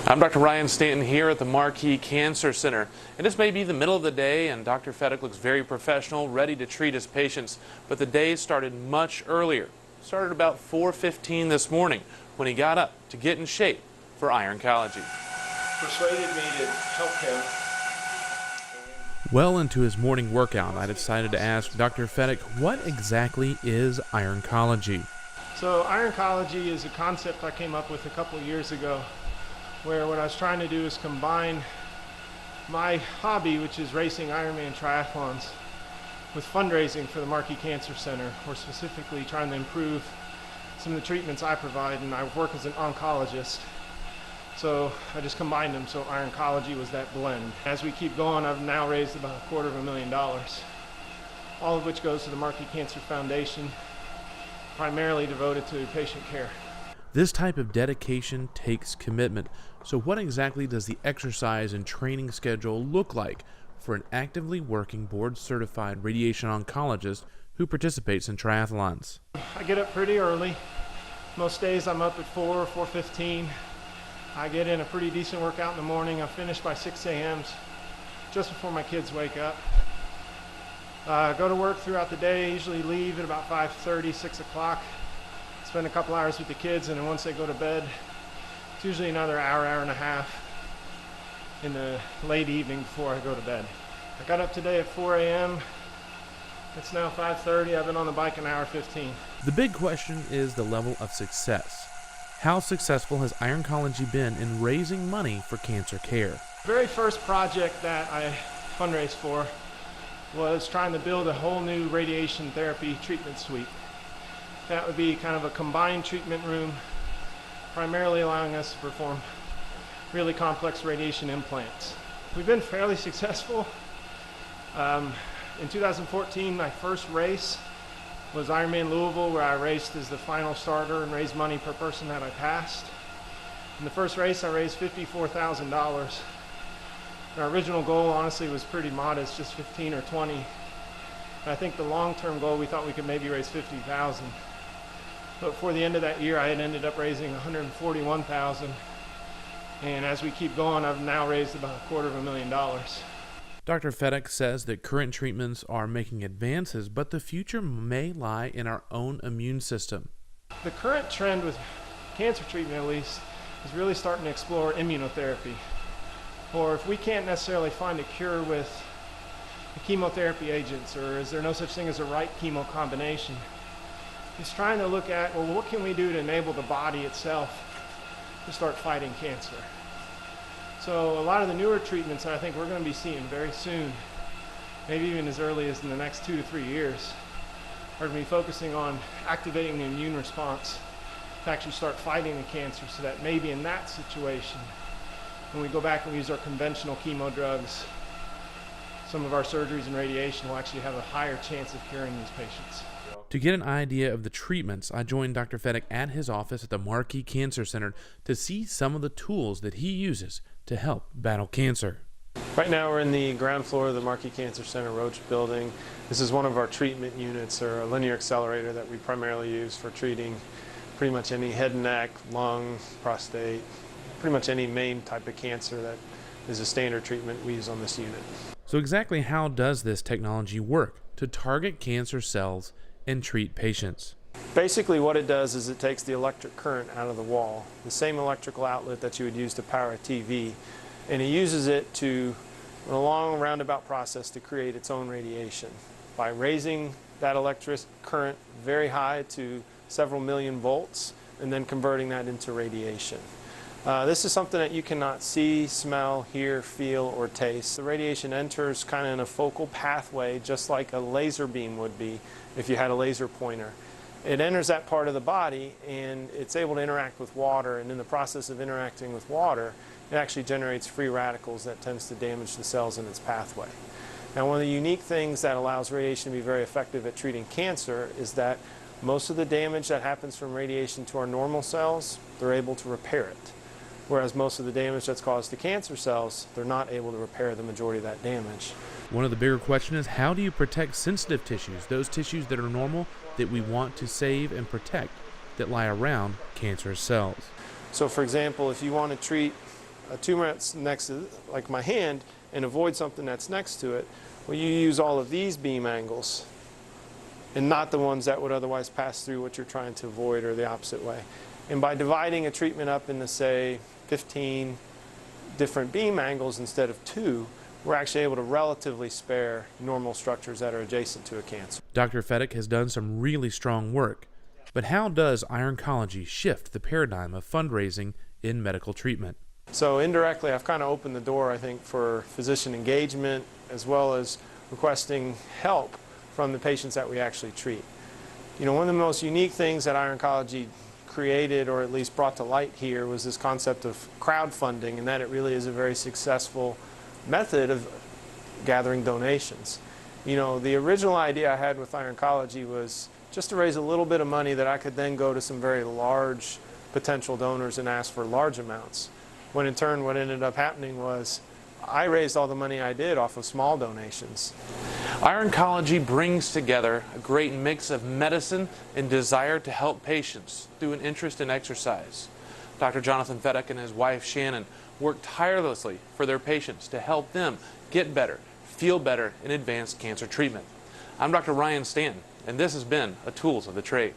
I'm Dr. Ryan Stanton here at the Marquis Cancer Center, and this may be the middle of the day and Dr. Feddock looks very professional, ready to treat his patients, but the day started much earlier. Started about 4:15 this morning when he got up to get in shape for ironcology. Persuaded me to help him. Well into his morning workout, I decided to ask Dr. Feddock, what exactly is ironcology? So ironcology is a concept I came up with a couple of years ago, where what I was trying to do is combine my hobby, which is racing Ironman triathlons, with fundraising for the Marquis Cancer Center. We're specifically trying to improve some of the treatments I provide, and I work as an oncologist. So I just combined them, so ironcology was that blend. As we keep going, I've now raised about $250,000, all of which goes to the Marquis Cancer Foundation, primarily devoted to patient care. This type of dedication takes commitment. So what exactly does the exercise and training schedule look like for an actively working board-certified radiation oncologist who participates in triathlons? I get up pretty early. Most days I'm up at 4 or 4:15. I get in a pretty decent workout in the morning. I finish by 6 a.m. just before my kids wake up. Go to work throughout the day, usually leave at about 5:30, 6 o'clock. Spend a couple hours with the kids, and then once they go to bed, it's usually another hour, hour and a half in the late evening before I go to bed. I got up today at 4 a.m. It's now 5:30. I've been on the bike an hour 15. The big question is the level of success. How successful has ironcology been in raising money for cancer care? The very first project that I fundraised for was trying to build a whole new radiation therapy treatment suite. That would be kind of a combined treatment room, primarily allowing us to perform really complex radiation implants. We've been fairly successful. In 2014, my first race was Ironman Louisville, where I raced as the final starter and raised money per person that I passed. In the first race, I raised $54,000. Our original goal, honestly, was pretty modest, just 15 or 20. And I think the long-term goal, we thought we could maybe raise 50,000. But before the end of that year, I had ended up raising 141,000. And as we keep going, I've now raised about $250,000. Dr. Feddock says that current treatments are making advances, but the future may lie in our own immune system. The current trend with cancer treatment, at least, is really starting to explore immunotherapy. Or if we can't necessarily find a cure with the chemotherapy agents, or is there no such thing as a right chemo combination, it's trying to look at, well, what can we do to enable the body itself to start fighting cancer? So a lot of the newer treatments that I think we're going to be seeing very soon, maybe even as early as in the next 2 to 3 years, are going to be focusing on activating the immune response to actually start fighting the cancer, so that maybe in that situation, when we go back and use our conventional chemo drugs, some of our surgeries and radiation will actually have a higher chance of curing these patients. To get an idea of the treatments, I joined Dr. Feddock at his office at the Marquis Cancer Center to see some of the tools that he uses to help battle cancer. Right now we're in the ground floor of the Marquis Cancer Center Roach building. This is one of our treatment units, or a linear accelerator, that we primarily use for treating pretty much any head and neck, lung, prostate, pretty much any main type of cancer that is a standard treatment we use on this unit. So exactly how does this technology work to target cancer cells and treat patients? Basically what it does is it takes the electric current out of the wall, the same electrical outlet that you would use to power a TV, and it uses it to, in a long roundabout process, to create its own radiation by raising that electric current very high to several million volts and then converting that into radiation. This is something that you cannot see, smell, hear, feel, or taste. The radiation enters kind of in a focal pathway, just like a laser beam would be if you had a laser pointer. It enters that part of the body, and it's able to interact with water, and in the process of interacting with water, it actually generates free radicals that tends to damage the cells in its pathway. Now, one of the unique things that allows radiation to be very effective at treating cancer is that most of the damage that happens from radiation to our normal cells, they're able to repair it. Whereas most of the damage that's caused to cancer cells, they're not able to repair the majority of that damage. One of the bigger questions is, how do you protect sensitive tissues, those tissues that are normal that we want to save and protect, that lie around cancerous cells? So for example, if you want to treat a tumor that's next to, like my hand, and avoid something that's next to it, well, you use all of these beam angles and not the ones that would otherwise pass through what you're trying to avoid, or the opposite way. And by dividing a treatment up into, say, 15 different beam angles instead of 2, we're actually able to relatively spare normal structures that are adjacent to a cancer. Dr. Feddock has done some really strong work, but how does ironcology shift the paradigm of fundraising in medical treatment? So indirectly, I've kind of opened the door, I think, for physician engagement as well as requesting help from the patients that we actually treat. You know, one of the most unique things that ironcology created, or at least brought to light here, was this concept of crowdfunding, and that it really is a very successful method of gathering donations. You know, the original idea I had with ironcology was just to raise a little bit of money that I could then go to some very large potential donors and ask for large amounts. When in turn what ended up happening was I raised all the money I did off of small donations. Ironcology brings together a great mix of medicine and desire to help patients through an interest in exercise. Dr. Jonathan Feddock and his wife Shannon work tirelessly for their patients to help them get better, feel better in advanced cancer treatment. I'm Dr. Ryan Stanton, and this has been a Tools of the Trade.